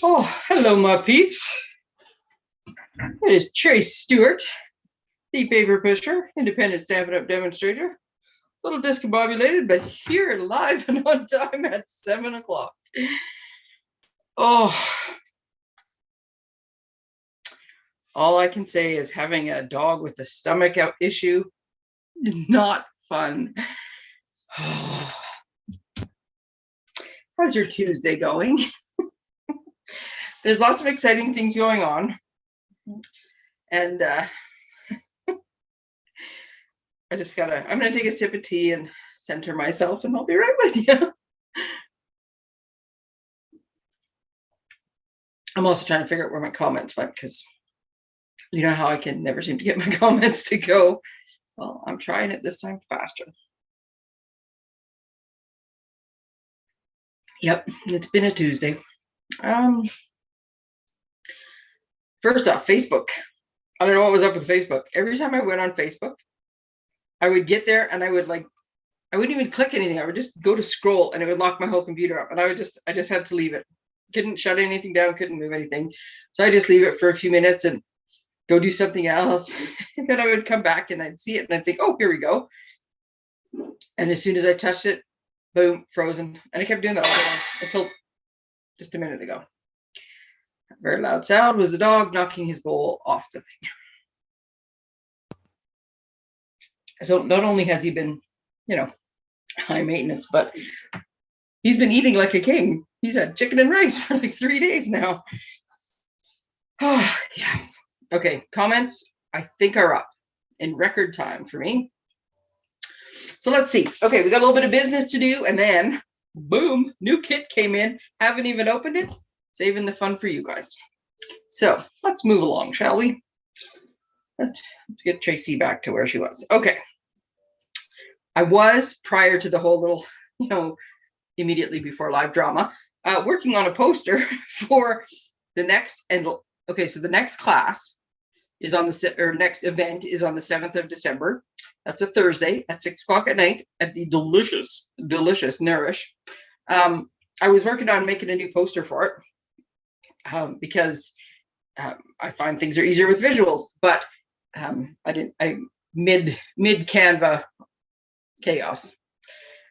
Oh, hello, my peeps. It is Tracey Stewart, the paper pusher, independent Stampin' Up! Demonstrator. A little discombobulated, but here live and on time at 7 o'clock. Oh, all I can say is having a dog with a stomach issue is not fun. How's your Tuesday going? There's lots of exciting things going on. And I'm gonna take a sip of tea and center myself, and I'll be right with you. I'm also trying to figure out where my comments went, because you know how I can never seem to get my comments to go. Well, I'm trying it this time faster. Yep, it's been a Tuesday. First off, Facebook. I don't know what was up with Facebook. Every time I went on Facebook, I would get there and I wouldn't even click anything. I would just go to scroll and it would lock my whole computer up. And I just had to leave it. Couldn't shut anything down, couldn't move anything. So I just leave it for a few minutes and go do something else. And then I would come back and I'd see it and I'd think, oh, here we go. And as soon as I touched it, boom, frozen. And I kept doing that all day until just a minute ago. A very loud sound was the dog knocking his bowl off the thing. So not only has he been, high maintenance, but he's been eating like a king. He's had chicken and rice for like 3 days now. Oh, yeah. Okay, comments, I think, are up in record time for me. So let's see. Okay, we got a little bit of business to do, and then, boom, new kit came in. Haven't even opened it. Saving the fun for you guys. So let's move along, shall we? Let's get Tracey back to where she was. Okay. I was, prior to the whole little, immediately before live drama, working on a poster for the next, so the next class is on next event is on the 7th of December. That's a Thursday at 6 o'clock at night at the delicious Nourish. I was working on making a new poster for it because I find things are easier with visuals, but I mid Canva chaos.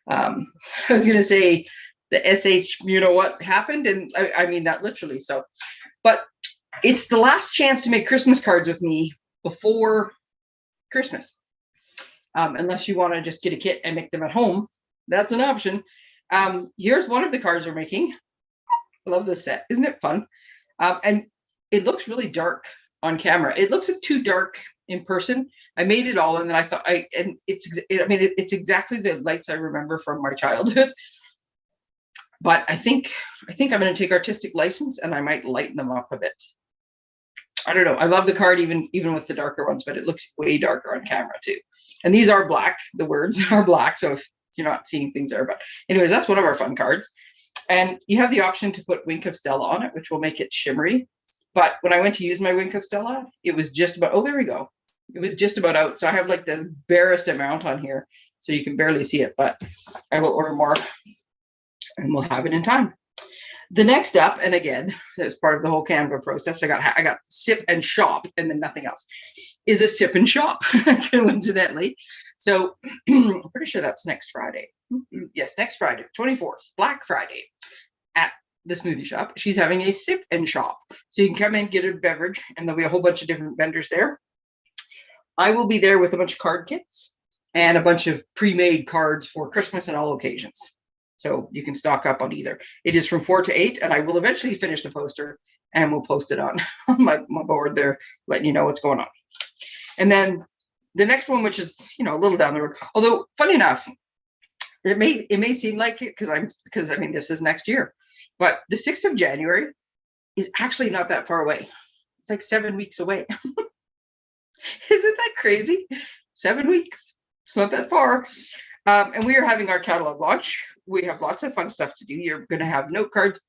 I was going to say the SH, what happened, and I mean that literally. So, but it's the last chance to make Christmas cards with me before Christmas. Unless you want to just get a kit and make them at home, that's an option. Here's one of the cards we're making. I love this set. Isn't it fun? And it looks really dark on camera. It looks too dark in person. I made it all, and then I thought it's exactly the lights I remember from my childhood. But I think I'm going to take artistic license, and I might lighten them up a bit. I don't know. I love the card even with the darker ones, but it looks way darker on camera too. And these are black. The words are black, so if you're not seeing things there. But anyways, that's one of our fun cards. And you have the option to put Wink of Stella on it, which will make it shimmery. But when I went to use my Wink of Stella, it was just about, oh, there we go. It was just about out. So I have like the barest amount on here, so you can barely see it, but I will order more and we'll have it in time. The next up, and again, as part of the whole Canva process, I got sip and shop and then nothing else, is a sip and shop, coincidentally. So I'm pretty sure that's next Friday. Yes, next Friday, 24th, Black Friday, at the smoothie shop. She's having a sip and shop. So you can come in, get a beverage, and there'll be a whole bunch of different vendors there. I will be there with a bunch of card kits and a bunch of pre-made cards for Christmas and all occasions. So you can stock up on either. It is from 4 to 8, and I will eventually finish the poster and we'll post it on my board there, letting you know what's going on. And then the next one, which is, a little down the road, although funny enough, it may seem like it because this is next year, but the 6th of January is actually not that far away. It's like 7 weeks away. Isn't that crazy? 7 weeks. It's not that far. And we are having our catalog launch. We have lots of fun stuff to do. You're going to have note cards,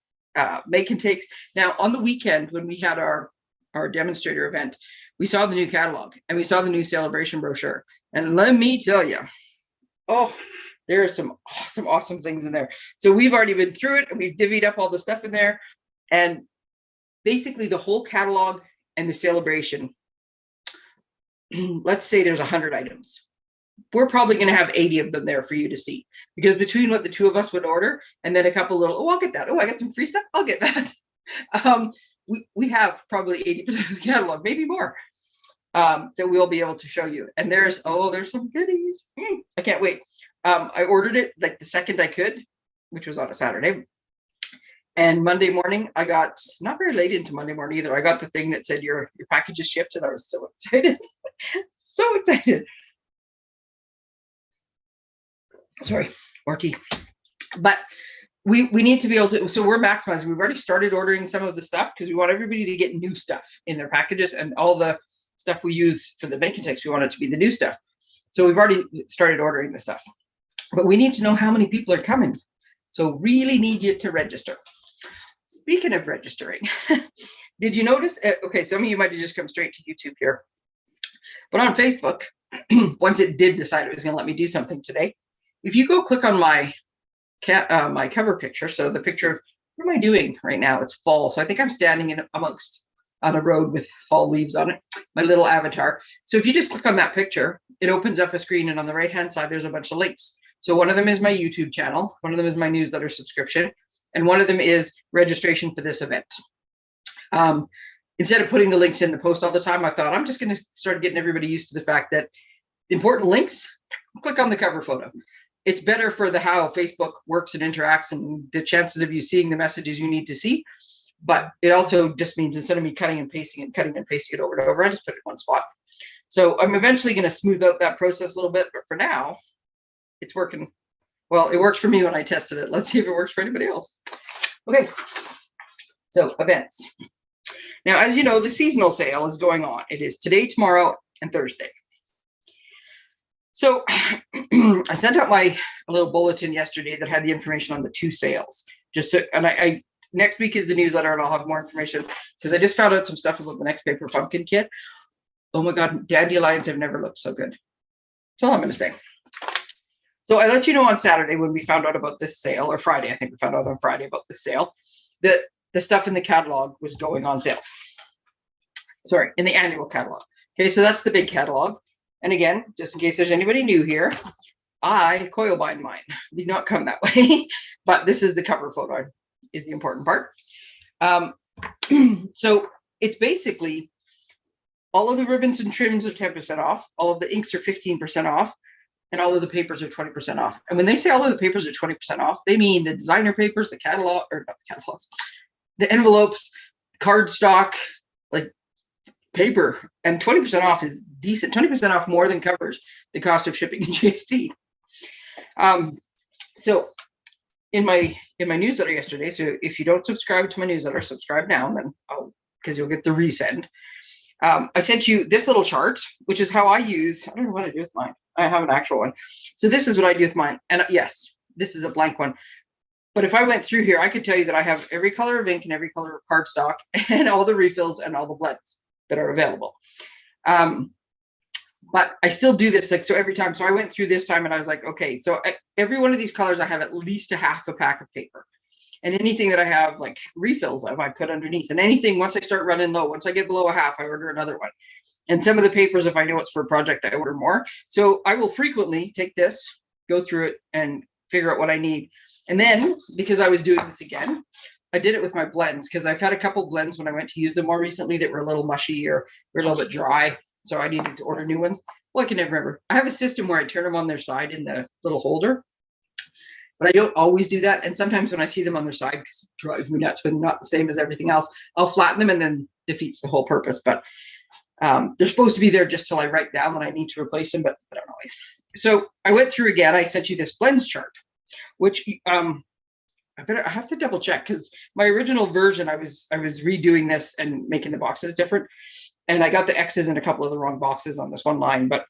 make and takes. Now, on the weekend, when we had our demonstrator event, we saw the new catalog and we saw the new celebration brochure. And let me tell you, there are some awesome things in there. So we've already been through it and we've divvied up all the stuff in there. And basically the whole catalog and the celebration. Let's say there's 100 items. We're probably going to have 80 of them there for you to see, because between what the two of us would order and then a couple little, oh, I'll get that. Oh, I got some free stuff. I'll get that. We have probably 80% of the catalog, maybe more, that we'll be able to show you. And there's some goodies. I can't wait. I ordered it like the second I could, which was on a Saturday. And Monday morning, I got, not very late into Monday morning either, I got the thing that said your package is shipped, and I was so excited. So excited. Sorry, more tea. But we need to be able to, so we're maximizing. We've already started ordering some of the stuff because we want everybody to get new stuff in their packages, and all the stuff we use for the bacon text, we want it to be the new stuff. So we've already started ordering the stuff, but we need to know how many people are coming. So really need you to register. Speaking of registering, did you notice? Okay, some of you might have just come straight to YouTube here, but on Facebook, once it did decide it was going to let me do something today, if you go click on my my cover picture, so the picture of, what am I doing right now? It's fall, so I think I'm standing on a road with fall leaves on it, my little avatar. So if you just click on that picture, it opens up a screen, and on the right hand side there's a bunch of links. So one of them is my YouTube channel, one of them is my newsletter subscription, and one of them is registration for this event. Instead of putting the links in the post all the time, I thought I'm just going to start getting everybody used to the fact that important links, click on the cover photo. It's better for the how Facebook works and interacts and the chances of you seeing the messages you need to see. But it also just means instead of me cutting and pasting it over and over, I just put it in one spot. So I'm eventually going to smooth out that process a little bit, but for now, it's working. Well, it works for me when I tested it. Let's see if it works for anybody else. Okay, so events. Now, as you know, the seasonal sale is going on. It is today, tomorrow, and Thursday. So I sent out a little bulletin yesterday that had the information on the two sales. And next week is the newsletter, and I'll have more information because I just found out some stuff about the next paper pumpkin kit. Oh my God, dandelions have never looked so good. That's all I'm going to say. So I let you know on Saturday when we found out about this sale, or Friday, I think we found out on Friday about this sale, that the stuff in the catalog was going on sale. Sorry, in the annual catalog. Okay, so that's the big catalog. And again, just in case there's anybody new here, I coil bind mine. Did not come that way, but this is the cover photo is the important part. So it's basically all of the ribbons and trims are 10% off, all of the inks are 15% off, and all of the papers are 20% off. And when they say all of the papers are 20% off, they mean the designer papers, the catalog, or not the catalogs, the envelopes, cardstock, like paper, and 20% off is decent. 20% off more than covers the cost of shipping and GST. So in my newsletter yesterday, so if you don't subscribe to my newsletter, subscribe now, then because you'll get the resend. I sent you this little chart, which is how I use, I don't know what I do with mine. I have an actual one. So this is what I do with mine. And yes, this is a blank one. But if I went through here, I could tell you that I have every color of ink and every color of cardstock and all the refills and all the blends that are available. But I still do this like so every time. So I went through this time and I was like, okay, so every one of these colors, I have at least a half a pack of paper. And anything that I have like refills of, I put underneath. And anything, once I start running low, once I get below a half, I order another one. And some of the papers, if I know it's for a project, I order more. So I will frequently take this, go through it, and figure out what I need. And then, because I was doing this again, I did it with my blends, because I've had a couple blends when I went to use them more recently that were a little mushy or were a little bit dry. So I needed to order new ones. Well, I can never remember. I have a system where I turn them on their side in the little holder, but I don't always do that. And sometimes when I see them on their side, because it drives me nuts, but not the same as everything else, I'll flatten them and then defeats the whole purpose. But they're supposed to be there just till I write down that I need to replace them, but I don't always. So I went through again. I sent you this blends chart, which I have to double check, because my original version, I was redoing this and making the boxes different. And I got the X's in a couple of the wrong boxes on this one line, but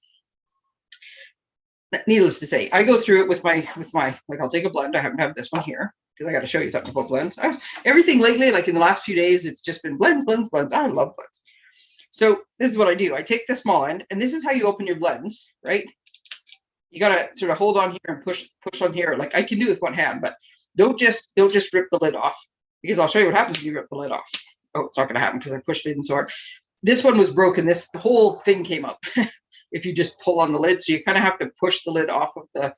needless to say, I go through it with my, like, I'll take a blend. I happen to have this one here because I got to show you something about blends. Everything lately, like in the last few days, it's just been blends. I love blends. So this is what I do. I take the small end, and this is how you open your blends, right? You got to sort of hold on here and push on here. Like I can do with one hand, but don't just rip the lid off, because I'll show you what happens when you rip the lid off. oh, it's not going to happen because I pushed it in so hard. This one was broken. This whole thing came up if you just pull on the lid. So you kind of have to push the lid off of the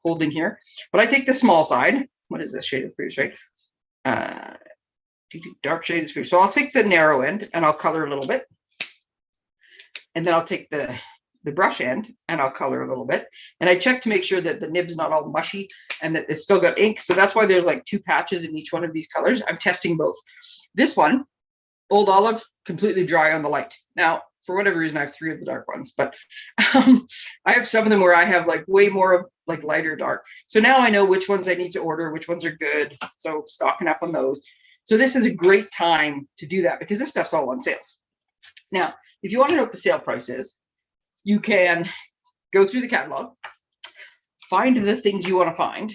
holding here. But I take the small side. What is this shade of Spruce, right? Dark shade of Spruce. So I'll take the narrow end and I'll color a little bit. And then I'll take the brush end and I'll color a little bit. And I check to make sure that the nib's not all mushy and that it's still got ink. So that's why there's like 2 patches in each one of these colors. I'm testing both. This one, Old Olive, completely dry on the light. Now, for whatever reason, I have 3 of the dark ones, but I have some of them where I have like way more of like lighter dark. So now I know which ones I need to order, which ones are good. So stocking up on those. So this is a great time to do that because this stuff's all on sale. Now, if you want to know what the sale price is, you can go through the catalog, find the things you want to find.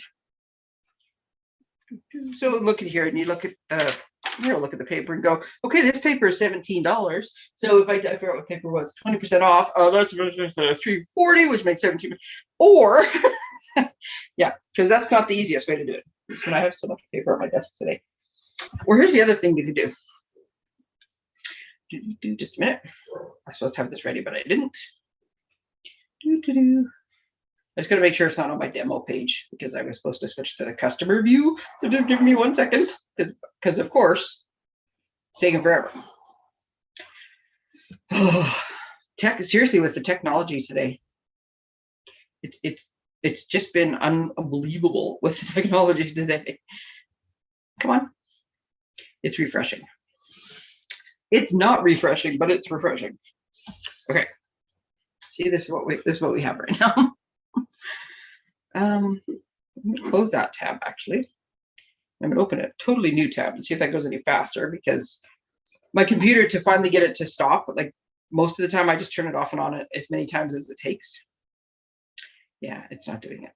So look at here and you look at the paper and go, okay, this paper is $17. So if I figure out what paper was 20% off, that's $3.40, which makes 17. Or yeah, because that's not the easiest way to do it. And I have so much paper on my desk today. Or here's the other thing you could do. Just a minute. I was supposed to have this ready, but I didn't. I just got to make sure it's not on my demo page because I was supposed to switch to the customer view. So just give me 1 second because of course it's taking forever. Seriously, with the technology today, it's just been unbelievable with the technology today. Come on. It's refreshing. It's not refreshing, but it's refreshing. Okay. See, this is what we have right now. I'm gonna close that tab actually. I'm gonna open a totally new tab and see if that goes any faster because my computer, to finally get it to stop, like most of the time I just turn it off and on it as many times as it takes. Yeah, it's not doing it.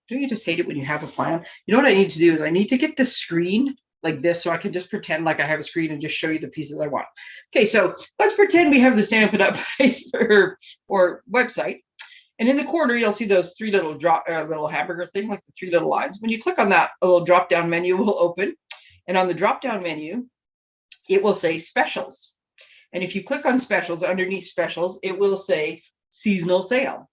Don't you just hate it when you have a plan? You know what I need to do is I need to get the screen like this so I can just pretend like I have a screen and just show you the pieces I want. Okay, so let's pretend we have the Stampin' Up! Facebook or website. And in the corner, you'll see those 3 little little hamburger thing, like the 3 little lines. When you click on that, a little drop-down menu will open. And on the drop-down menu, it will say specials. And if you click on specials, underneath specials, it will say seasonal sale.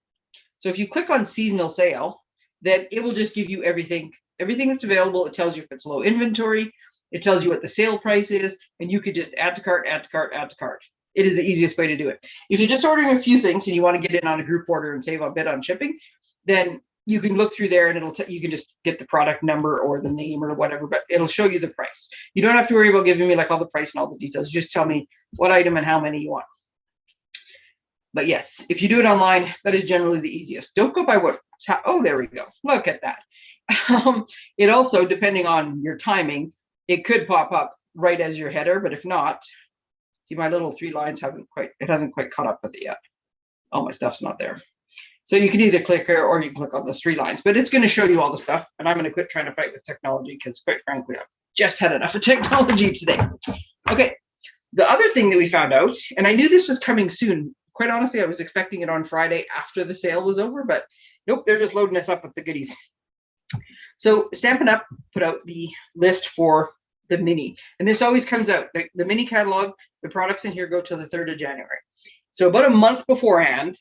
So if you click on seasonal sale, then it will just give you everything that's available. It tells you if it's low inventory. It tells you what the sale price is. And you could just add to cart, add to cart, add to cart. It is the easiest way to do it. If you're just ordering a few things and you want to get in on a group order and save a bit on shipping, then you can look through there and you can just get the product number or the name or whatever, but it'll show you the price. You don't have to worry about giving me like all the price and all the details. Just tell me what item and how many you want. But yes, if you do it online, that is generally the easiest. Don't go by oh, there we go. Look at that. It also, depending on your timing, it could pop up right as your header, but if not, see, my little 3 lines hasn't quite caught up with it yet. All my stuff's not there. So you can either click here or you can click on those 3 lines, but it's going to show you all the stuff. And I'm going to quit trying to fight with technology because quite frankly, I've just had enough of technology today. Okay. The other thing that we found out, and I knew this was coming soon. Quite honestly, I was expecting it on Friday after the sale was over, but nope, they're just loading us up with the goodies. So Stampin' Up! Put out the list for the mini, and this always comes out. The mini catalog, the products in here go till the 3rd of January. So about a month beforehand,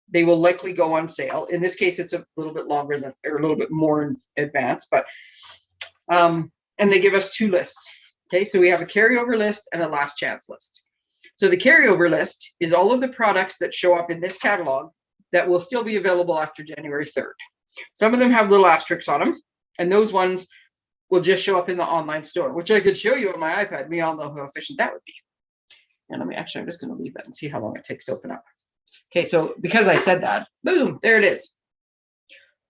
they will likely go on sale. In this case, it's a little bit longer than, or a little bit more in advance, but, and they give us 2 lists. Okay, so we have a carryover list and a last chance list. So the carryover list is all of the products that show up in this catalog that will still be available after January 3rd. Some of them have little asterisks on them, and those ones will just show up in the online store, which I could show you on my iPad. We all know how efficient that would be. And I'm just going to leave that and see how long it takes to open up. Okay, so because I said that, boom, there it is.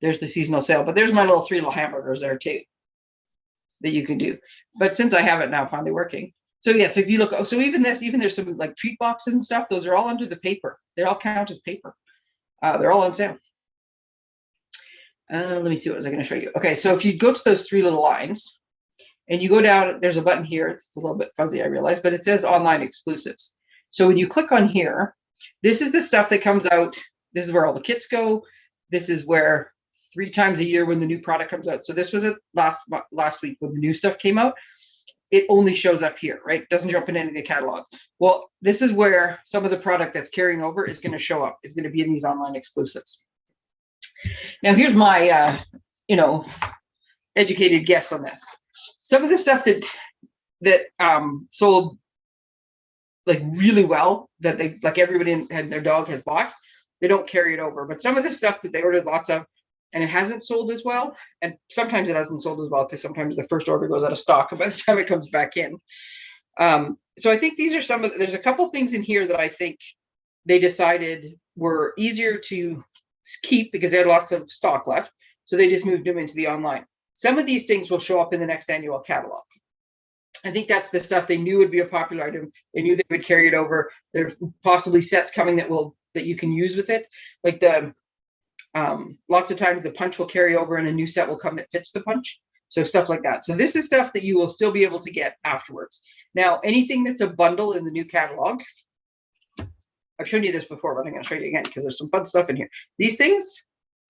There's the seasonal sale, but there's my little 3 little hamburgers there too that you can do. But since I have it now finally working. So yes, if you look, so even there's some like treat boxes and stuff. Those are all under the paper. They all count as paper. They're all on sale. Let me see, what was I going to show you? Okay, so if you go to those 3 little lines and you go down, there's a button here. It's a little bit fuzzy, I realize, but it says online exclusives. So when you click on here, this is the stuff that comes out. This is where all the kits go. This is where 3 times a year when the new product comes out. So this was it last week when the new stuff came out. it only shows up here, right? It doesn't show up in any of the catalogs. Well, this is where some of the product that's carrying over is going to show up. It's going to be in these online exclusives. Now, here's my, educated guess on this. Some of the stuff that sold like really well, that they like everybody and their dog has bought, they don't carry it over. But some of the stuff that they ordered lots of and it hasn't sold as well, and sometimes it hasn't sold as well because sometimes the first order goes out of stock by the time it comes back in. So I think these are some of there's a couple things in here that I think they decided were easier to keep because they had lots of stock left. So they just moved them into the online. Some of these things will show up in the next annual catalog. I think that's the stuff they knew would be a popular item. They knew they would carry it over. There's possibly sets coming that you can use with it. Like lots of times the punch will carry over and a new set will come that fits the punch. So stuff like that. So this is stuff that you will still be able to get afterwards. Now, anything that's a bundle in the new catalog, I've shown you this before, but I'm going to show you again because there's some fun stuff in here. These things,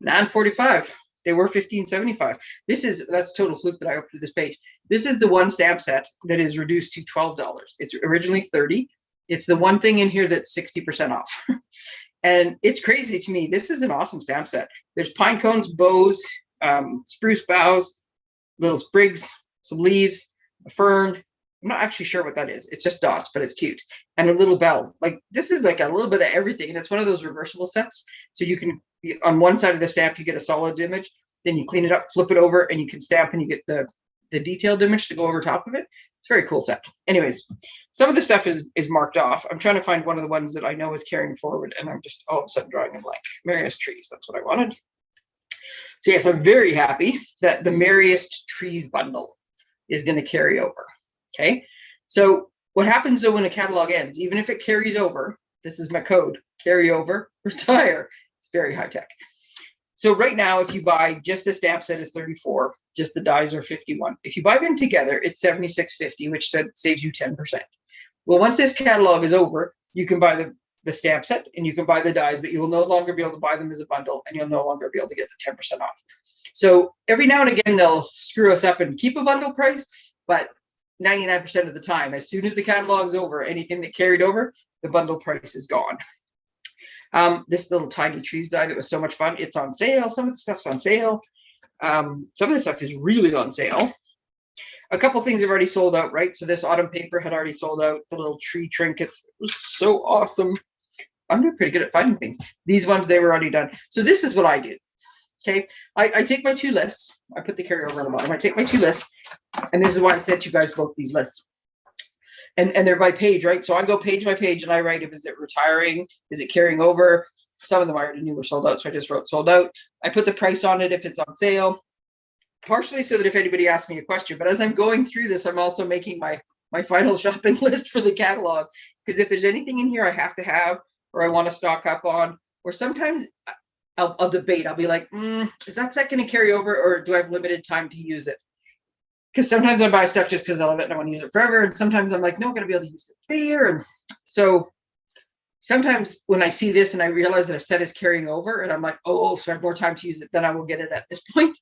$9.45. They were $15.75. That's total fluke that I opened this page. This is the one stamp set that is reduced to $12. It's originally $30. It's the one thing in here that's 60% off. And it's crazy to me. This is an awesome stamp set. There's pine cones, bows, spruce boughs, little sprigs, some leaves, a fern. I'm not actually sure what that is. It's just dots, but it's cute. And a little bell. Like this is like a little bit of everything. And it's one of those reversible sets. So you can, on one side of the stamp, you get a solid image. Then you clean it up, flip it over, and you can stamp and you get the detailed image to go over top of it. It's a very cool set. Anyways, some of the stuff is marked off. I'm trying to find one of the ones that I know is carrying forward, and I'm just all of a sudden drawing a blank. Merriest Trees, that's what I wanted. So yes, I'm very happy that the Merriest Trees bundle is going to carry over. Okay, so what happens though when a catalog ends, even if it carries over, this is my code, carry over, retire. It's very high tech. So right now, if you buy just the stamp set is $34, just the dies are $51. If you buy them together, it's $76.50, which saves you 10%. Well, once this catalog is over, you can buy the stamp set and you can buy the dies, but you will no longer be able to buy them as a bundle and you'll no longer be able to get the 10% off. So every now and again, they'll screw us up and keep a bundle price, but 99% of the time, as soon as the catalog is over, anything that carried over, the bundle price is gone. This little tiny trees die that was so much fun. It's on sale. Some of the stuff's on sale. Some of the stuff is really on sale. A couple things have already sold out, right? So this autumn paper had already sold out. The little tree trinkets, it was so awesome. I'm doing pretty good at finding things. These ones, they were already done. So this is what I do. Okay, I take my two lists. I put the carryover on the bottom. I take my two lists, and this is why I sent you guys both these lists. And they're by page, right? So I go page by page and I write, is it retiring? Is it carrying over? Some of them I already knew were sold out, so I just wrote sold out. I put the price on it if it's on sale, partially so that if anybody asks me a question. But as I'm going through this, I'm also making my final shopping list for the catalog. Because if there's anything in here I have to have, or I want to stock up on, or sometimes I'll debate. I'll be like, is that set going to carry over, or do I have limited time to use it? Because sometimes I buy stuff just because I love it and I want to use it forever. And sometimes I'm like, no, I'm going to be able to use it there. And so sometimes when I see this and I realize that a set is carrying over and I'm like, oh, so I have more time to use it, then I will get it at this point.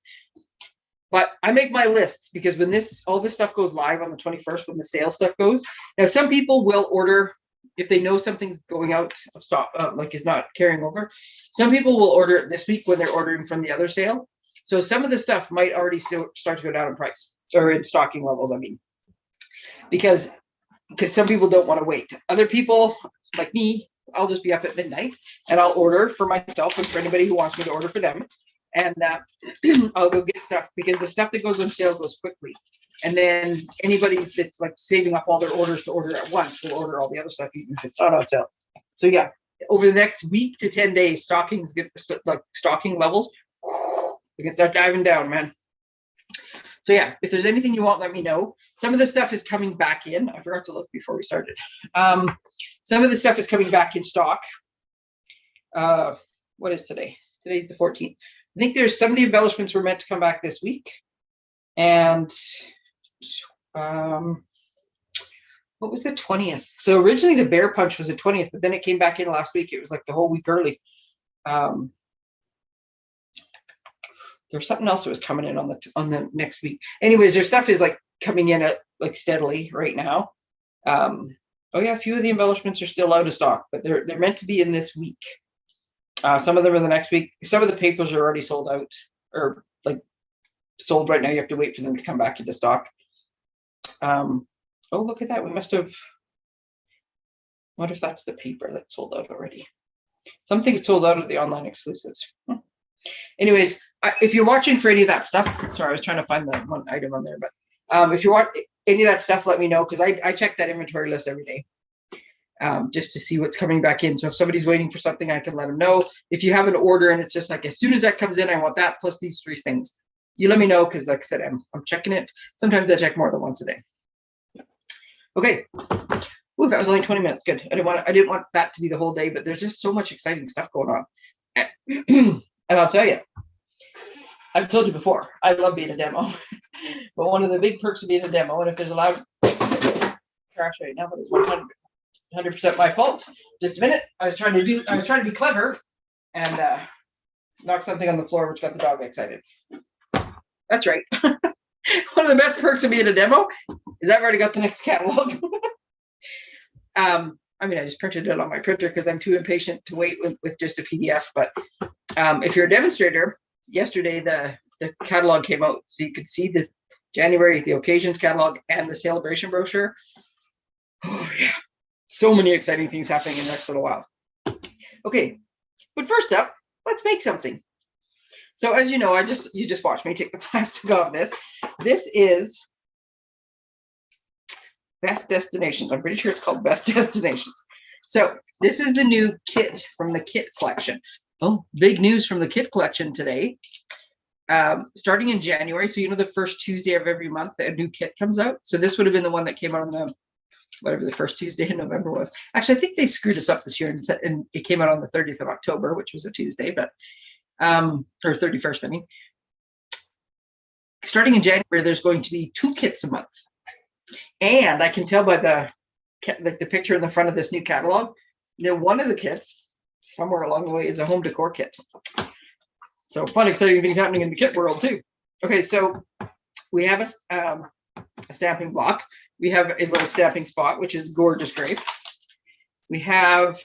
But I make my lists because when all this stuff goes live on the 21st, when the sales stuff goes. Now, some people will order, if they know something's going out of stock, like is not carrying over. Some people will order it this week when they're ordering from the other sale. So some of the stuff might already still start to go down in price. Or in stocking levels, I mean, because some people don't want to wait. Other people, like me, I'll just be up at midnight and I'll order for myself and for anybody who wants me to order for them. And I'll go get stuff because the stuff that goes on sale goes quickly. And then anybody that's like saving up all their orders to order at once will order all the other stuff even if it's not on sale. So yeah, over the next week to 10 days, stocking levels, we can start diving down, man. So yeah, if there's anything you want, let me know. Some of the stuff is coming back in. I forgot to look before we started. Some of the stuff is coming back in stock. What is today? Today's the 14th. I think there's some of the embellishments were meant to come back this week. And what was the 20th? So originally the bear punch was the 20th, but then it came back in last week. It was like the whole week early. There's something else that was coming in on the next week. Anyways, their stuff is like coming in at like steadily right now. Oh yeah, a few of the embellishments are still out of stock, but they're meant to be in this week. Some of them in the next week. Some of the papers are already sold out, or like sold right now. You have to wait for them to come back into stock. Oh, look at that. We must have. What if that's the paper that's sold out already? Something sold out of the online exclusives. Anyways, if you're watching for any of that stuff, sorry, I was trying to find the one item on there, but if you want any of that stuff, let me know, because I check that inventory list every day just to see what's coming back in. So if somebody's waiting for something, I can let them know. If you have an order and it's just like, as soon as that comes in, I want that plus these 3 things. You let me know, because like I said, I'm checking it. Sometimes I check more than once a day. Okay. Ooh, that was only 20 minutes. Good. I didn't want that to be the whole day, but there's just so much exciting stuff going on. And I'll tell you, I've told you before, I love being a demo. But one of the big perks of being a demo, and if there's a loud trash right now, but it's 100% my fault. Just a minute. I was trying to be clever and knock something on the floor, which got the dog excited. That's right. One of the best perks of being a demo is I've already got the next catalog. I mean, I just printed it on my printer because I'm too impatient to wait with just a PDF. But if you're a demonstrator, yesterday the catalog came out, so you could see the January, the occasions catalog, and the celebration brochure. Oh yeah, so many exciting things happening in the next little while. Okay, but first up, let's make something. So as you know, you just watched me take the plastic off this. This is Best Destinations. I'm pretty sure it's called Best Destinations. So this is the new kit from the kit collection. Oh, big news from the kit collection today. Starting in January, so you know the first Tuesday of every month, a new kit comes out. So this would have been the one that came out on the whatever the first Tuesday in November was. Actually, I think they screwed us up this year and it came out on the 30th of October, which was a Tuesday, but or 31st, I mean. Starting in January, there's going to be 2 kits a month. And I can tell by the picture in the front of this new catalog, one of the kits, somewhere along the way, is a home decor kit. So fun, exciting things happening in the kit world too. Okay, so we have a stamping block. We have a little stamping spot, which is gorgeous grape. We have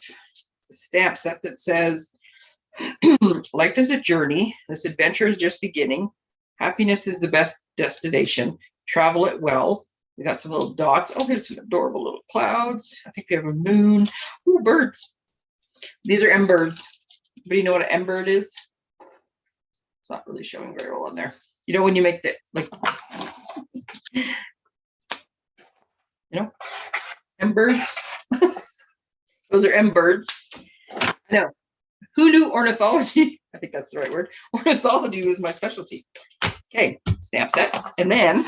a stamp set that says, life is a journey. This adventure is just beginning. Happiness is the best destination. Travel it well. We got some little dots. Oh, here's some adorable little clouds. I think we have a moon. Ooh, birds. These are M-birds. Anybody know what an M-bird is? It's not really showing very well on there. You know when you make the, like, you know, M-birds? Those are M-birds. I know. Who knew ornithology? I think that's the right word. Ornithology was my specialty. Okay, stamp set. And then,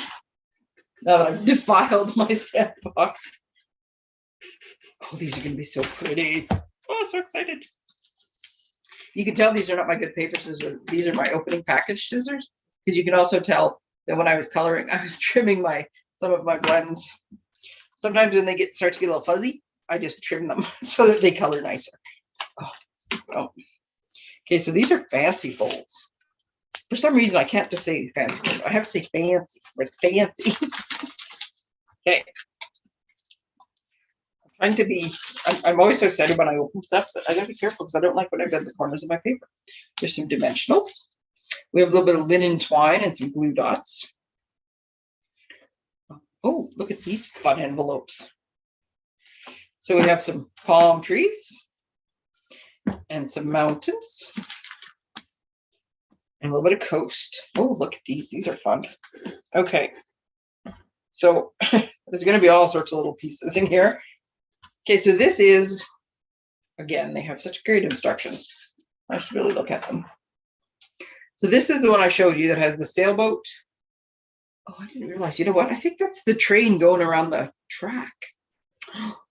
now that I've defiled my stamp box. Oh, these are going to be so pretty. Oh, so excited. You can tell these are not my good paper scissors. These are my opening package scissors. Because you can also tell that when I was coloring, I was trimming some of my blends. Sometimes when they start to get a little fuzzy, I just trim them so that they color nicer. Oh. Okay, so these are fancy folds. For some reason, I can't just say fancy folds. I have to say fancy, like fancy. Okay. I'm trying to be, I'm always so excited when I open stuff, but I gotta be careful because I don't like when I've done the corners of my paper. There's some dimensionals. We have a little bit of linen twine and some glue dots. Oh, look at these fun envelopes. So we have some palm trees and some mountains and a little bit of coast. Oh, look at these. These are fun. Okay. So there's going to be all sorts of little pieces in here. Okay, so this is, again, they have such great instructions. I should really look at them. So this is the one I showed you that has the sailboat. Oh, I didn't realize. You know what? I think that's the train going around the track.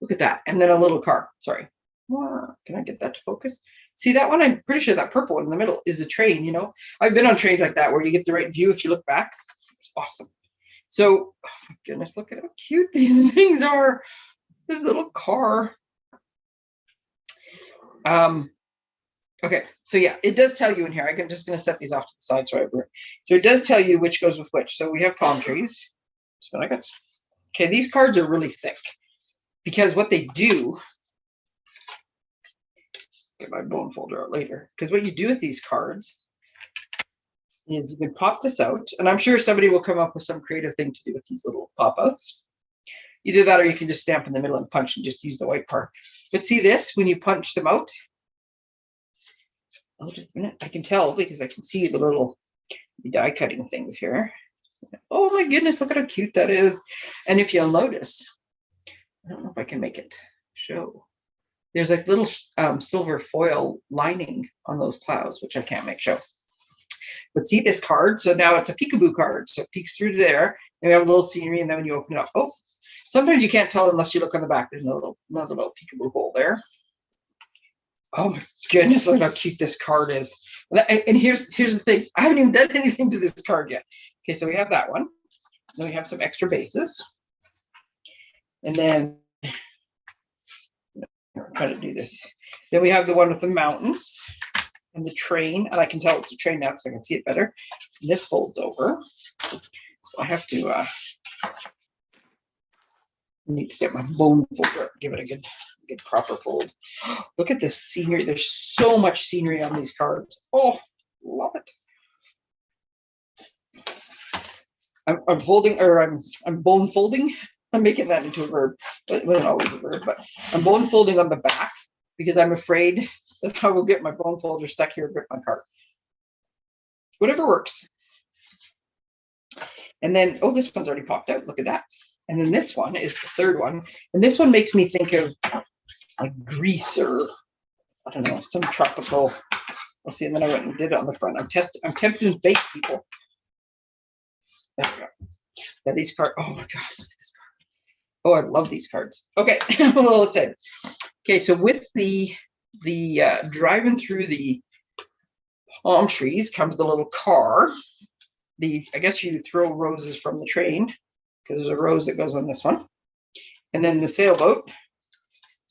Look at that. And then a little car. Sorry. Can I get that to focus? See that one? I'm pretty sure that purple one in the middle is a train, you know? I've been on trains like that where you get the right view if you look back. It's awesome. So, oh my goodness, look at how cute these things are. This little car. Okay, so yeah, it does tell you in here. Just going to set these off to the side so it does tell you which goes with which. So we have palm trees. But I got, okay, these cards are really thick because what they do, get my bone folder out later, because what you do with these cards is you can pop this out, and I'm sure somebody will come up with some creative thing to do with these little pop outs. Either that or you can just stamp in the middle and punch and just use the white part. But see this, when you punch them out, oh, just a minute, I can tell because I can see the little die cutting things here. Oh my goodness, look at how cute that is. And if you'll notice, I don't know if I can make it show. There's like little silver foil lining on those clouds, which I can't make show. But see this card? So now it's a peekaboo card. So it peeks through there, and we have a little scenery, and then when you open it up, oh, sometimes you can't tell unless you look on the back. There's another little peekaboo hole there. Oh my goodness, look how cute this card is. And here's the thing. I haven't even done anything to this card yet. Okay, so we have that one. Then we have some extra bases. And then, I'm trying to do this. Then we have the one with the mountains and the train. And I can tell it's a train now because I can see it better. And this folds over. So I have to need to get my bone folder, give it a good proper fold. Look at this scenery. There's so much scenery on these cards. Oh, love it. I'm folding, or I'm bone folding. I'm making that into a verb. It wasn't always a verb, but I'm bone folding on the back because I'm afraid that I will get my bone folder stuck here and rip my card. Whatever works. And then, oh, this one's already popped out. Look at that. And then this one is the third one. And this one makes me think of like Greece, or I don't know, some tropical. We'll see. And then I went and did it on the front. I'm tempted to bake people. There we go. Yeah, these cards. Oh my God, look at this card. Oh, I love these cards. Okay, I'm a little excited. Okay, so with the driving through the palm trees comes the little car. I guess you throw roses from the train because there's a rose that goes on this one. And then the sailboat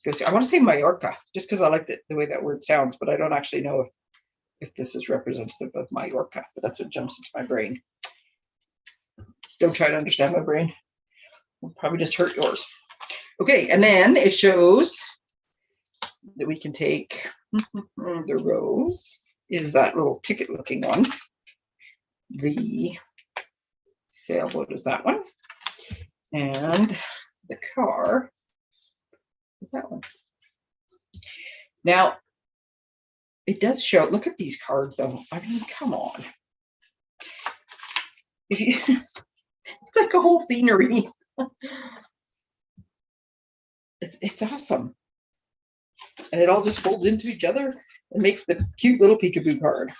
goes, I want to say Mallorca, just because I like the way that word sounds, but I don't actually know if this is representative of Mallorca, but that's what jumps into my brain. Don't try to understand my brain. It'll probably just hurt yours. Okay, and then it shows that we can take the rose is that little ticket looking one. The sailboat is that one. And the car is that one. Now, it does show, look at these cards though. I mean, come on. It's like a whole scenery. It's awesome. And it all just folds into each other and makes the cute little peekaboo card.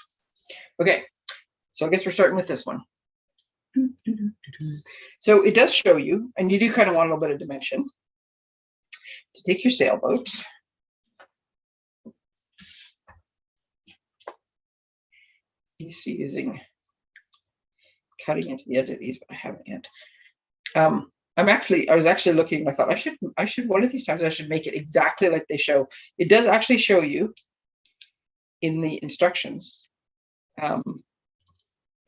Okay, so I guess we're starting with this one. So it does show you, and you do kind of want a little bit of dimension, to take your sailboats. You see, cutting into the edge of these, but I haven't yet. I was actually looking, I thought I should one of these times I should make it exactly like they show. It does actually show you in the instructions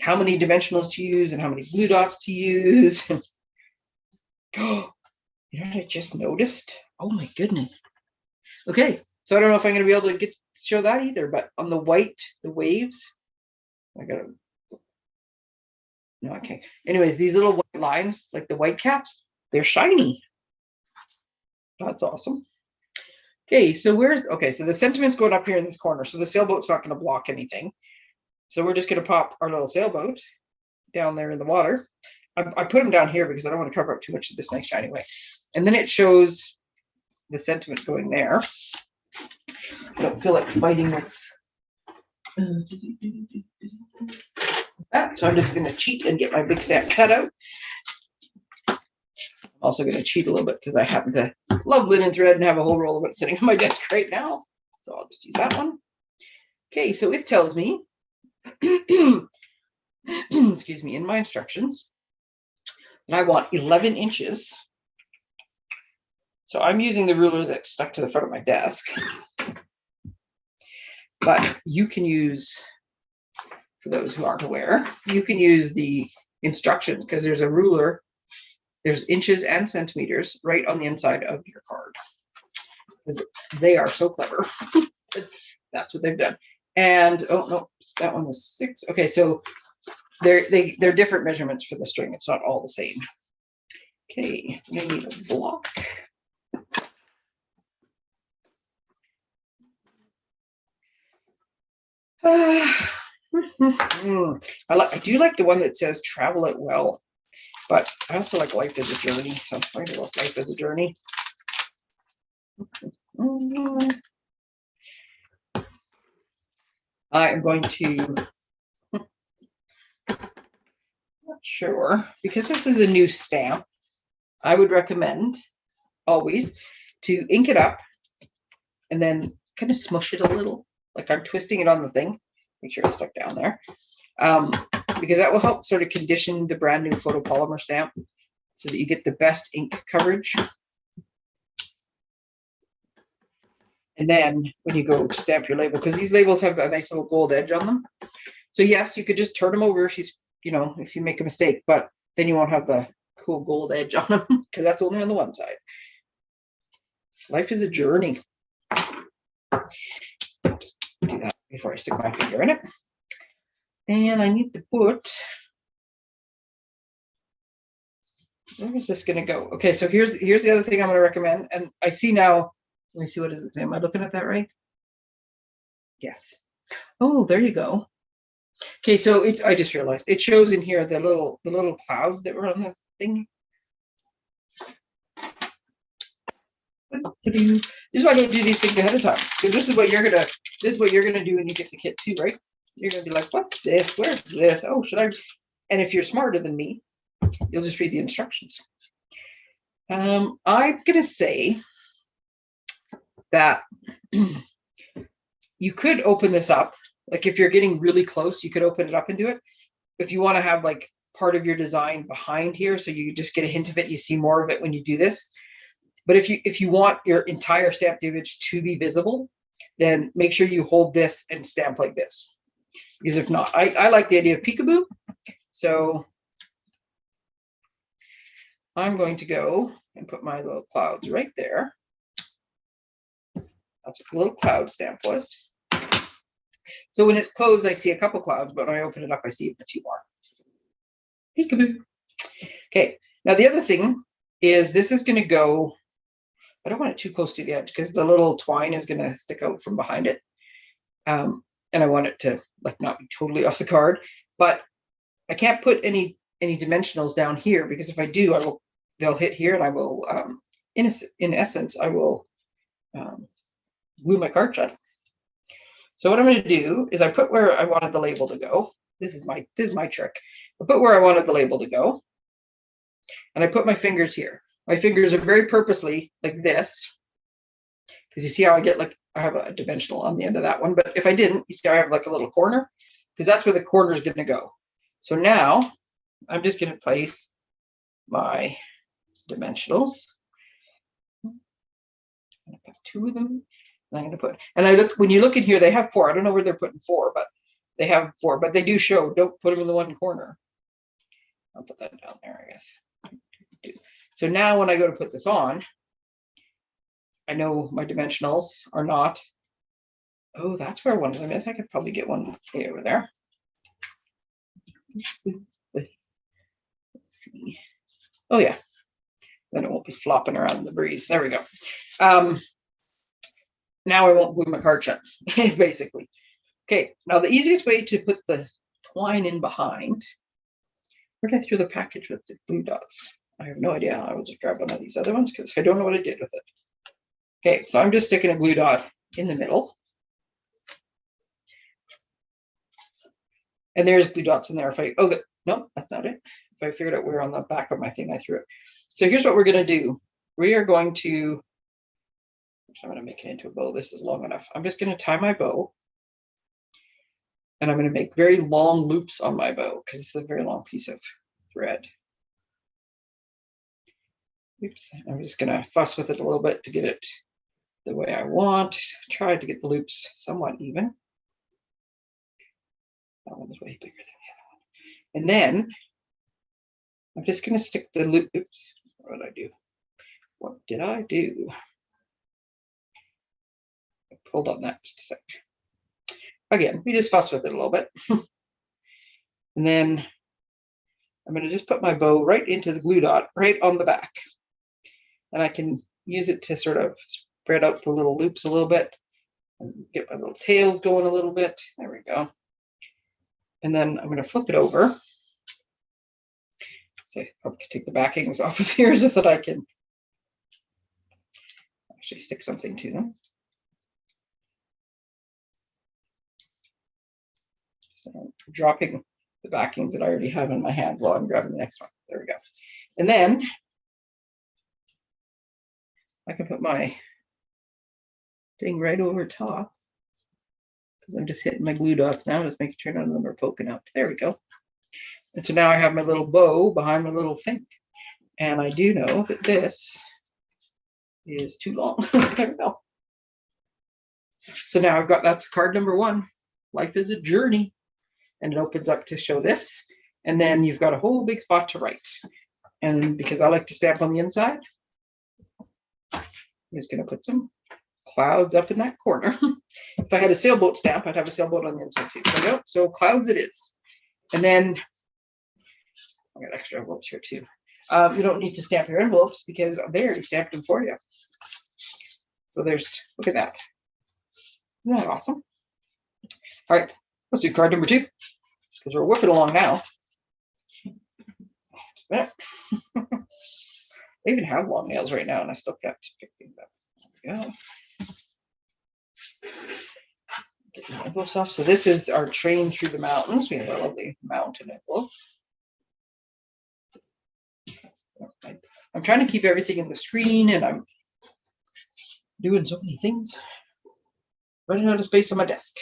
how many dimensionals to use and how many blue dots to use. Oh, you know what I just noticed? Oh my goodness. Okay, so I don't know if I'm going to be able to show that either, but on the white, the waves, no, okay. Anyways, these little white lines, like the white caps, they're shiny. That's awesome. Okay, so so the sentiment's going up here in this corner. So the sailboat's not going to block anything. So we're just going to pop our little sailboat down there in the water. I put them down here because I don't want to cover up too much of this nice shiny way. And then it shows the sentiment going there. I don't feel like fighting with that, so I'm just going to cheat and get my big stamp cut out. I'm also going to cheat a little bit because I happen to love linen thread and have a whole roll of it sitting on my desk right now. So I'll just use that one. Okay, so it tells me, excuse me, in my instructions, that I want 11 inches. So I'm using the ruler that's stuck to the front of my desk. But you can use, for those who aren't aware, you can use the instructions because there's a ruler there's inches and centimeters right on the inside of your card. They are so clever. That's what they've done. And oh no, that one was 6. Okay, so they're different measurements for the string. It's not all the same. Okay, we need a block. I do like the one that says travel it well, but I also like life is a journey. So I'm going to look life is a journey. I am going to, not sure, because this is a new stamp, I would recommend always to ink it up and then kind of smush it a little, like I'm twisting it on the thing. Make sure it's stuck down there. Because that will help sort of condition the brand new photopolymer stamp so that you get the best ink coverage. And then when you go stamp your label, because these labels have a nice little gold edge on them. So yes, you could just turn them over if if you make a mistake, but then you won't have the cool gold edge on them because that's only on the one side. Life is a journey. Just do that before I stick my finger in it. And I need to put, where is this going to go? Okay, so here's the other thing I'm going to recommend. And I see now, let me see, what does it say? Am I looking at that right? Yes. Oh, there you go. Okay, so I just realized it shows in here the little clouds that were on the thing. This is why I don't do these things ahead of time, because this is what you're gonna do when you get the kit too, right? You're gonna be like, what's this? Where's this? Oh, should I? And if you're smarter than me, you'll just read the instructions. I'm gonna say that you could open this up. Like if you're getting really close, you could open it up and do it. If you want to have like part of your design behind here, so you just get a hint of it, you see more of it when you do this. But if you want your entire stamped image to be visible, then make sure you hold this and stamp like this. Because if not, I like the idea of peekaboo. So I'm going to go and put my little clouds right there. That's what the little cloud stamp was. So when it's closed, I see a couple clouds, but when I open it up, I see a few more. Peekaboo. Okay, now the other thing is this is going to go, I don't want it too close to the edge because the little twine is going to stick out from behind it. And I want it to like not be totally off the card, but I can't put any dimensionals down here because if I do, they'll hit here and I will, in essence, I will glue my card shut. So what I'm going to do is I put where I wanted the label to go. This is my trick. I put where I wanted the label to go, and I put my fingers here. My fingers are very purposely like this, because you see how I have a dimensional on the end of that one. But if I didn't, you see how I have like a little corner, because that's where the corner is going to go. So now I'm just going to place my dimensionals. I'm going to put 2 of them. I'm going to put, and when you look in here, they have 4. I don't know where they're putting 4, but they have 4, but they do show, don't put them in the one corner. I'll put that down there, I guess. So now when I go to put this on, I know my dimensionals are not, oh, that's where one of them is. I could probably get one over there. Let's see. Oh yeah, then it won't be flopping around in the breeze. There we go. Now I won't glue my card shut, basically. Okay, now the easiest way to put the twine in behind, where did I throw the package with the glue dots? I have no idea. I will just grab one of these other ones because I don't know what I did with it. Okay, so I'm just sticking a glue dot in the middle. And there's glue dots in there. No, that's not it. If I figured out where on the back of my thing I threw it. So here's what we're going to do. We are going to, I'm going to make it into a bow. This is long enough. I'm just going to tie my bow. And I'm going to make very long loops on my bow because it's a very long piece of thread. Oops. I'm just going to fuss with it a little bit to get it the way I want. Try to get the loops somewhat even. That one is way bigger than the other one. And then I'm just going to stick the loop. Oops, what did I do? What did I do? Hold on that just a sec. Again, we just fuss with it a little bit. And then I'm going to just put my bow right into the glue dot right on the back. And I can use it to sort of spread out the little loops a little bit and get my little tails going a little bit. There we go. And then I'm going to flip it over. So I'll take the backings off of here so that I can actually stick something to them. So I'm dropping the backings that I already have in my hand while I'm grabbing the next one. There we go. And then I can put my thing right over top because I'm just hitting my glue dots now, just making sure none of them are poking out. There we go. And so now I have my little bow behind my little thing. And I do know that this is too long. There we go. So now I've got, that's card number 1. Life is a journey. And it opens up to show this. And then you've got a whole big spot to write. And because I like to stamp on the inside, I'm just going to put some clouds up in that corner. If I had a sailboat stamp, I'd have a sailboat on the inside too. So clouds it is. And then I got extra envelopes here too. You don't need to stamp your envelopes because they already stamped them for you. So there's, look at that. Isn't that awesome? All right, let's do card number 2 because we're whipping along now. Just that. I even have long nails right now and I still kept picking them. There we go. Get the envelopes off. So this is our train through the mountains. We have a lovely mountain envelope. I'm trying to keep everything in the screen and I'm doing so many things. Running out of space on my desk.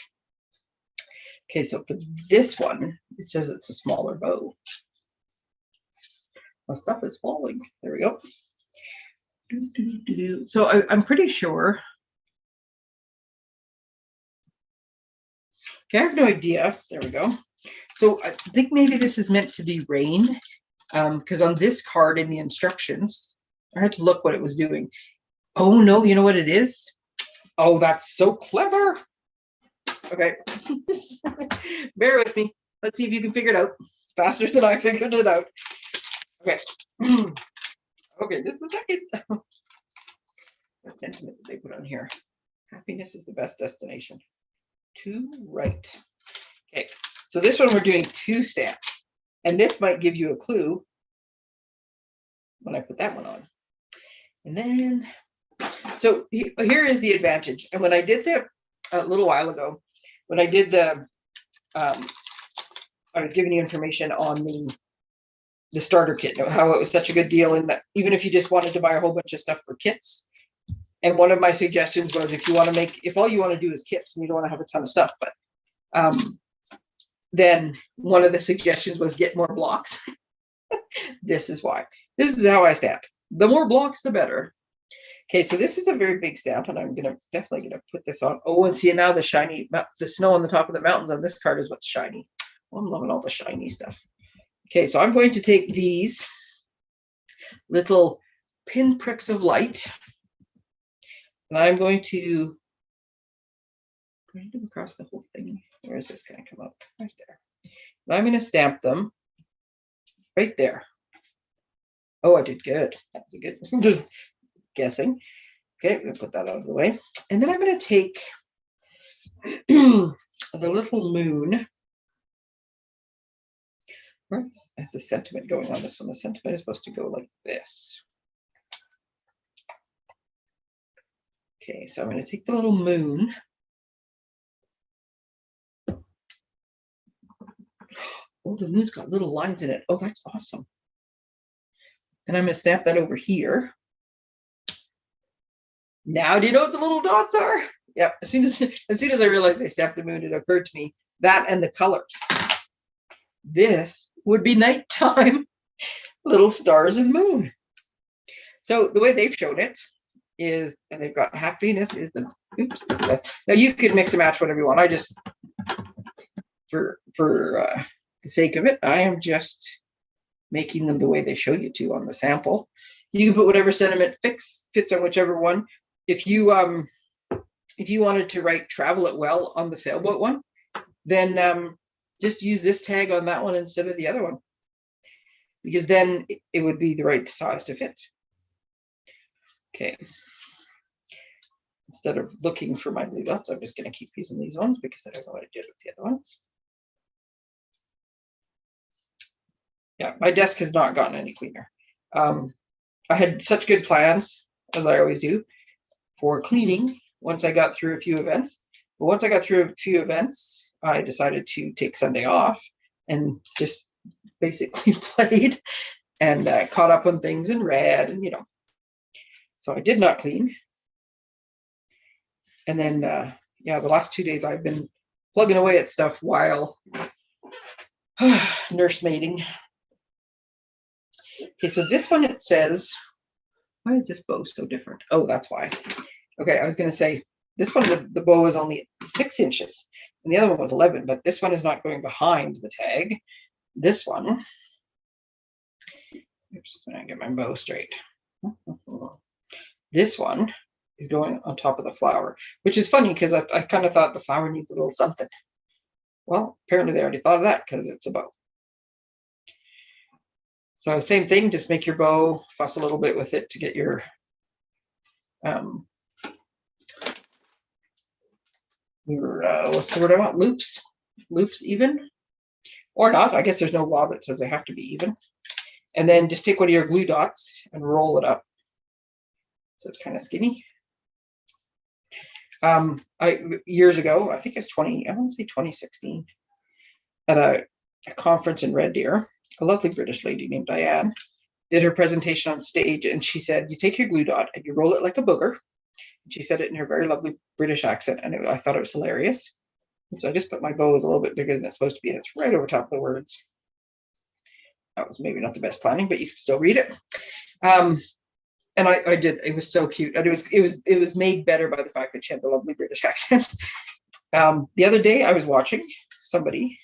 Okay, so for this one, it says it's a smaller bow. My stuff is falling. There we go. So I'm pretty sure. Okay, I have no idea. There we go. So I think maybe this is meant to be rain. Because on this card in the instructions, I had to look what it was doing. Oh no, you know what it is? Oh, that's so clever. Okay. Bear with me. Let's see if you can figure it out faster than I figured it out. Okay. Okay, just a second. What sentiment did they put on here? Happiness is the best destination. To right. Okay, so this one we're doing 2 stamps. And this might give you a clue when I put that one on. And then, so here is the advantage. And when I did that a little while ago, when I did the, I was giving you information on the starter kit, how it was such a good deal. And that even if you just wanted to buy a whole bunch of stuff for kits. And one of my suggestions was if you want to make, if all you want to do is kits and you don't want to have a ton of stuff, but then one of the suggestions was get more blocks. This is why. This is how I stamp. The more blocks, the better. Okay, so this is a very big stamp, and I'm definitely gonna put this on. Oh, and see now the shiny, the snow on the top of the mountains on this card is what's shiny. Oh, I'm loving all the shiny stuff. Okay, so I'm going to take these little pinpricks of light, and I'm going to bring them across the whole thing. Where is this going to come up? Right there. And I'm going to stamp them right there. Oh, I did good. That was a good one. Just guessing. Okay, I'm going to put that out of the way. And then I'm going to take the little moon. Where is the sentiment going on this one? The sentiment is supposed to go like this. Okay, so I'm going to take the little moon. Oh, the moon's got little lines in it. Oh, that's awesome. And I'm going to stamp that over here. Now, do you know what the little dots are? Yep. As soon as I realized I stamped the moon, it occurred to me that and the colors. This would be nighttime. Little stars and moon. So the way they've shown it is, and they've got happiness is the, oops. Now you could mix and match whatever you want. I just, for the sake of it, I am just making them the way they show you to on the sample. You can put whatever sentiment fits on whichever one. If you wanted to write travel it well on the sailboat one, then just use this tag on that one instead of the other one, because then it would be the right size to fit. Okay. Instead of looking for my blue dots, I'm just going to keep using these ones because I don't know what I did with the other ones. Yeah, my desk has not gotten any cleaner. I had such good plans, as I always do, for cleaning once I got through a few events. But once I got through a few events, I decided to take Sunday off and just basically played and caught up on things and read, and so I did not clean. And then yeah, the last 2 days I've been plugging away at stuff while nursemaiding. Okay, so this one, it says, why is this bow so different? Oh, that's why. Okay, I was going to say this one, the bow is only 6 inches and the other one was 11, but this one is not going behind the tag. This one, oops, I'm going to get my bow straight. This one is going on top of the flower, which is funny because I kind of thought the flower needs a little something. Well, apparently they already thought of that because it's a bow. So same thing, just make your bow, fuss a little bit with it to get your what's the word I want? Loops even, or not. I guess there's no law that says they have to be even. And then just take one of your glue dots and roll it up so it's kind of skinny. Years ago, I think it's 2016, at a conference in Red Deer, a lovely British lady named Diane did her presentation on stage, and she said, you take your glue dot and you roll it like a booger. And she said it in her very lovely British accent, and I thought it was hilarious. So I just put my bow is a little bit bigger than it's supposed to be, and it's right over top of the words. That was maybe not the best planning, but you can still read it. And I did. It was so cute, and it was made better by the fact that she had the lovely British accent. The other day, I was watching somebody.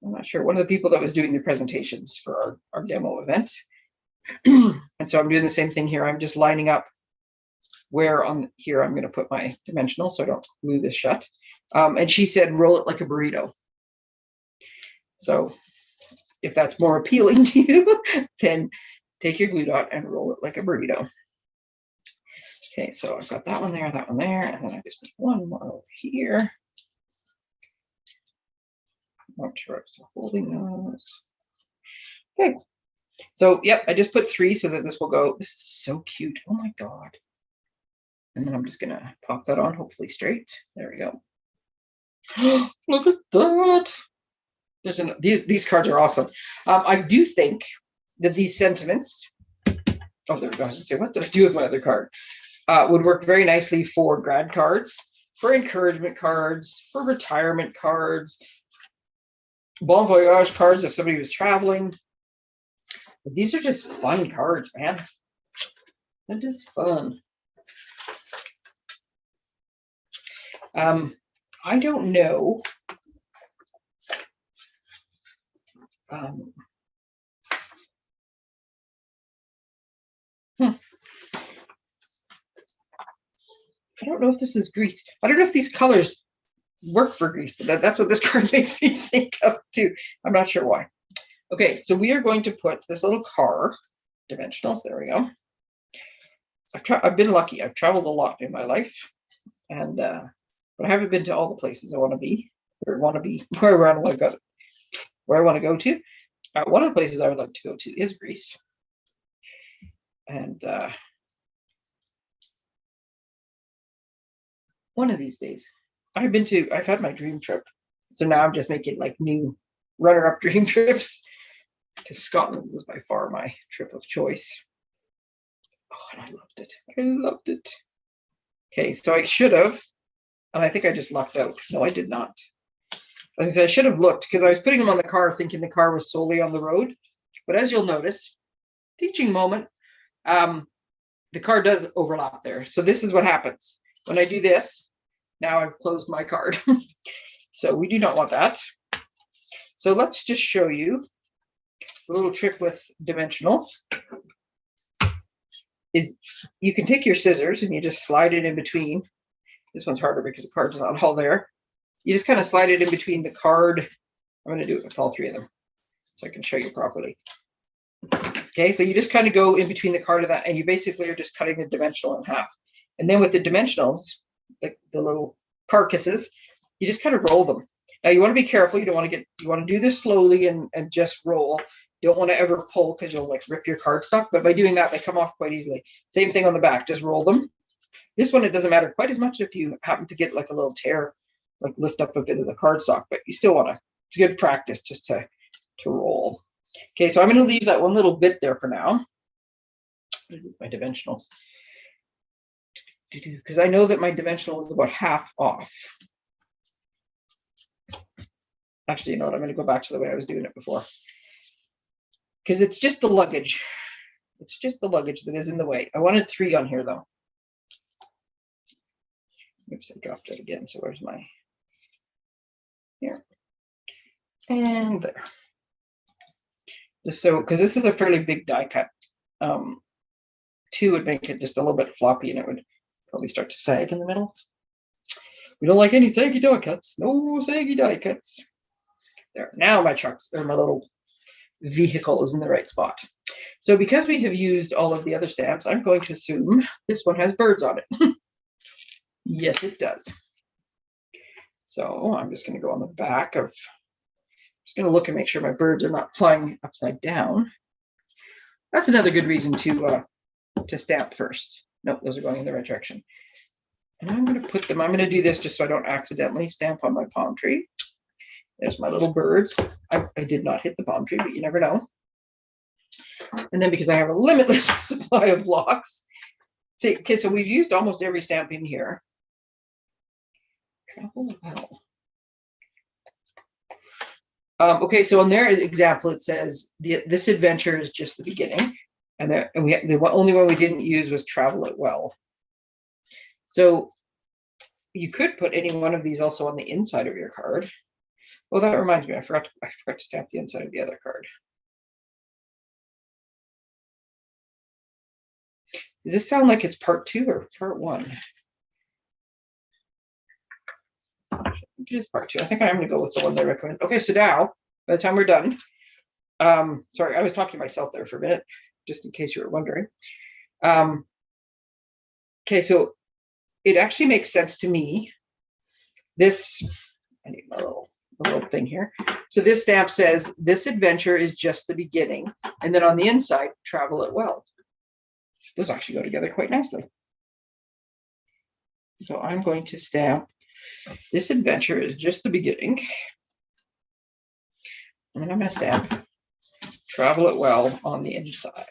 I'm not sure, one of the people that was doing the presentations for our demo event. And so I'm doing the same thing here. I'm just lining up where on here I'm going to put my dimensional so I don't glue this shut. And she said, roll it like a burrito. So if that's more appealing to you, then take your glue dot and roll it like a burrito. Okay, so I've got that one there, and then I just need one more over here. I'm sure I'm still holding those. Okay, so yep, I just put 3 so that this will go. This is so cute. Oh my God. And then I'm just gonna pop that on, hopefully straight. There we go. Look at that. These cards are awesome. I do think that these sentiments, oh, there we go. I should say, what did I do with my other card? Would work very nicely for grad cards, for encouragement cards, for retirement cards, bon voyage cards if somebody was traveling. But these are just fun cards, man. They're just fun. I don't know. I don't know if this is grease. I don't know if these colors work for grease, but that's what this card makes me think of too. I'm not sure why. Okay, so we are going to put this little car, dimensionals, there we go. I've been lucky. I've traveled a lot in my life, and but I haven't been to all the places I want to be, or where I want to go to. One of the places I would like to go to is Greece. And one of these days, I've had my dream trip. So now I'm just making like new runner-up dream trips, because Scotland was by far my trip of choice. Oh, and I loved it. I loved it. Okay, so I should have, and I think I just lucked out. No, I did not. As I said, I should have looked, because I was putting them on the car thinking the car was solely on the road. But as you'll notice, teaching moment, the car does overlap there. So this is what happens. When I do this, now I've closed my card. So we do not want that. So let's just show you A little trick with dimensionals is you can take your scissors and you just slide it in between. This one's harder because the card's not all there. You just kind of slide it in between the card. I'm going to do it with all three of them so I can show you properly. Okay, so you just kind of go in between the card of that, and you basically are just cutting the dimensional in half. And then with the dimensionals, like the little carcasses, you just kind of roll them. Now you want to be careful. You want to do this slowly and just roll. You don't want to ever pull because you'll like rip your cardstock. But by doing that, they come off quite easily. Same thing on the back, just roll them. This one, it doesn't matter quite as much if you happen to get like a little tear, like lift up a bit of the cardstock, but you still want to, it's good practice just to roll. Okay, so I'm going to leave that one little bit there for now. My dimensionals. Because I know that my dimensional is about half off. Actually, you know what? I'm going to go back to the way I was doing it before. Because it's just the luggage. It's just the luggage that is in the way. I wanted 3 on here, though. Oops, I dropped it again. So where's my... Here. And there. Just so, because this is a fairly big die cut. 2 would make it just a little bit floppy and it would probably start to sag in the middle. We don't like any saggy die cuts. No saggy die cuts. There. Now my trucks, or my little vehicle is in the right spot. So because we have used all of the other stamps, I'm going to assume this one has birds on it. Yes, it does. So I'm just going to go on the back of, just going to look and make sure my birds are not flying upside down. That's another good reason to stamp first. Nope, those are going in the right direction. And I'm going to put them, I'm going to do this just so I don't accidentally stamp on my palm tree. There's my little birds. I did not hit the palm tree, but you never know. And then because I have a limitless supply of blocks. See, okay, so we've used almost every stamp in here. Oh, wow. Okay, so on their example, it says this adventure is just the beginning, and the only one we didn't use was travel it well. So you could put any one of these also on the inside of your card. Well, that reminds me, I forgot to stamp the inside of the other card. Does this sound like it's part 2 or part 1? It is part 2. I think I'm going to go with the one they recommend. Okay, so now, by the time we're done, sorry, I was talking to myself there for a minute, just in case you were wondering. Okay, so it actually makes sense to me. This, I need my little thing here. So this stamp says, this adventure is just the beginning. And then on the inside, travel it well. Those actually go together quite nicely. So I'm going to stamp, this adventure is just the beginning. And then I'm going to stamp, travel it well on the inside.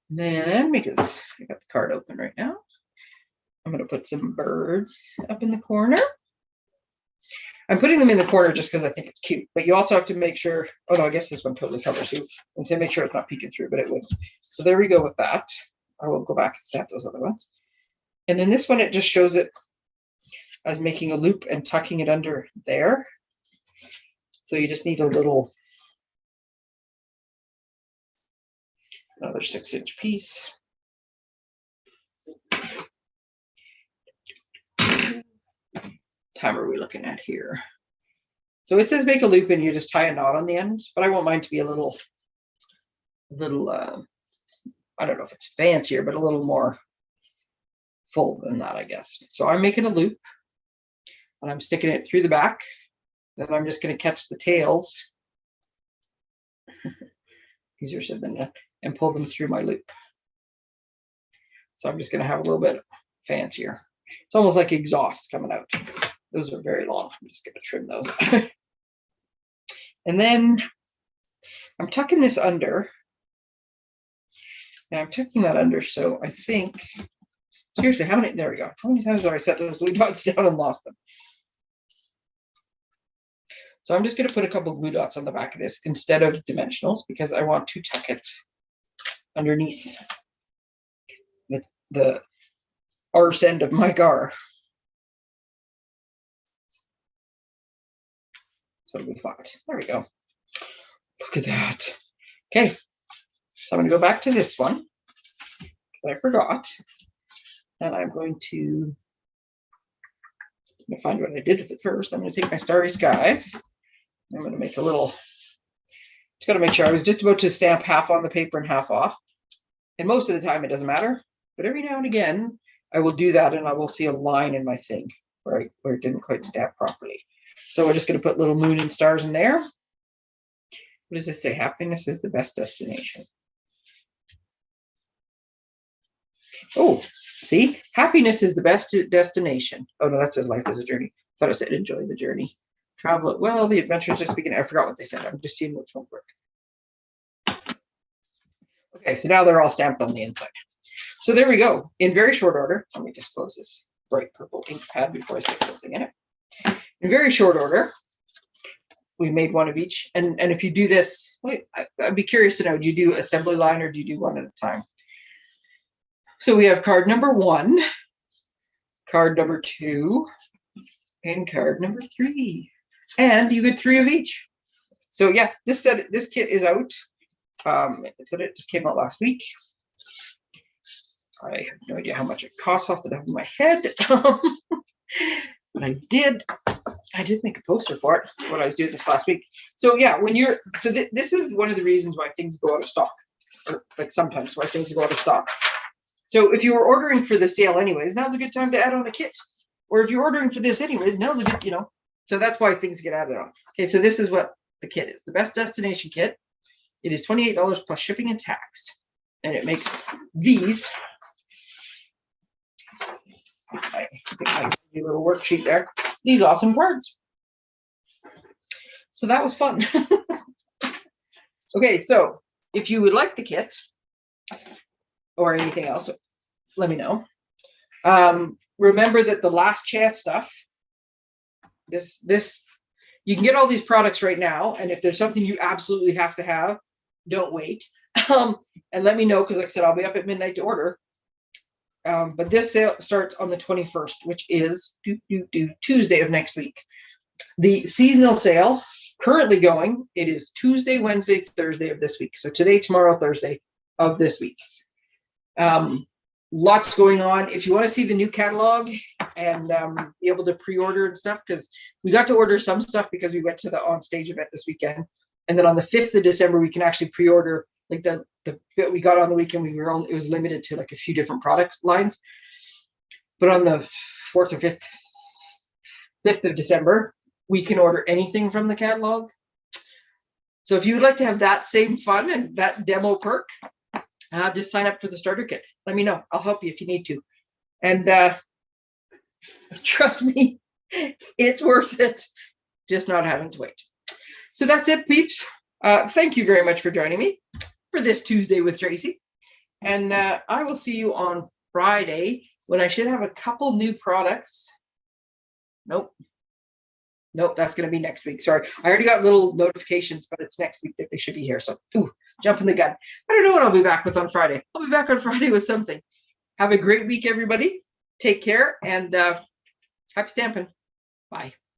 Then, because I got the card open right now, I'm going to put some birds up in the corner. I'm putting them in the corner just because I think it's cute, but you also have to make sure, oh no, I guess this one totally covers you, and so make sure it's not peeking through, but it would. So there we go with that. I will go back and stamp those other ones. And then this one, it just shows it as making a loop and tucking it under there. So you just need a little, another 6-inch piece. Time are we looking at here? So it says make a loop and you just tie a knot on the end, but I want mine to be a little I don't know if it's fancier, but a little more full than that, I guess. So I'm making a loop and I'm sticking it through the back. Then I'm just going to catch the tails. Easier said than done, and pull them through my loop. So I'm just going to have a little bit fancier. It's almost like exhaust coming out. Those are very long. I'm just going to trim those. And then I'm tucking this under. And I'm tucking that under, so I think, seriously, there we go. How many times have I set those glue dots down and lost them? So I'm just going to put a couple glue dots on the back of this instead of dimensionals because I want to tuck it underneath the arse end of my gar. So it'll be flat. There we go. Look at that. Okay, so I'm going to go back to this one because I forgot. And I'm going to find what I did with it first. I'm going to take my Starry Skies. I'm going to make a little, just got to make sure I was just about to stamp half on the paper and half off. And most of the time it doesn't matter, but every now and again I will do that and I will see a line in my thing where it didn't quite stamp properly. So we're just going to put little moon and stars in there. What does it say? Happiness is the best destination. Oh, see, happiness is the best destination. Oh no, that says life is a journey. I thought it said enjoy the journey. Travel it well, the adventure is just beginning. I forgot what they said. I'm just seeing which won't work. Okay, so now they're all stamped on the inside. So there we go. In very short order, let me just close this bright purple ink pad before I stick something in it. In very short order, we made one of each. And if you do this, I'd be curious to know, do you do assembly line or do you do one at a time? So we have card number 1, card number 2, and card number 3. And you get 3 of each. So yeah, this kit is out. It just came out last week. I have no idea how much it costs off the top of my head. But I did make a poster for it when I was doing this last week. So yeah, this is one of the reasons why things go out of stock, or like sometimes why things go out of stock. So if you were ordering for the sale anyways, now's a good time to add on a kit. Or if you're ordering for this anyways, now's a good, so that's why things get added on. Okay, so this is what the kit is. The best destination kit. It is $28 plus shipping and tax. And it makes these. I think my little worksheet there. These awesome cards. So that was fun. Okay, so if you would like the kit or anything else, let me know. Remember that the last chance stuff, this you can get all these products right now, and if there's something you absolutely have to have, don't wait. And let me know, because like I said, I'll be up at midnight to order. But this sale starts on the 21st, which is Tuesday of next week. The seasonal sale currently going, it is Tuesday, Wednesday, Thursday of this week. So today, tomorrow, Thursday of this week. Lots going on. If you want to see the new catalog and be able to pre-order and stuff, because we got to order some stuff because we went to the on-stage event this weekend. And then on the 5th of December, we can actually pre-order like the bit we got on the weekend. It was limited to like a few different product lines. But on the 4th or 5th of December, we can order anything from the catalog. So if you would like to have that same fun and that demo perk, just sign up for the starter kit. Let me know. I'll help you if you need to. And trust me, it's worth it. Just not having to wait. So that's it, peeps. Thank you very much for joining me for this Tuesday with Tracey. And I will see you on Friday when I should have a couple new products. Nope, that's going to be next week. Sorry, I already got little notifications, but it's next week that they should be here. So, jumping the gun. I don't know what I'll be back with on Friday. I'll be back on Friday with something. Have a great week, everybody. Take care, and happy stamping. Bye.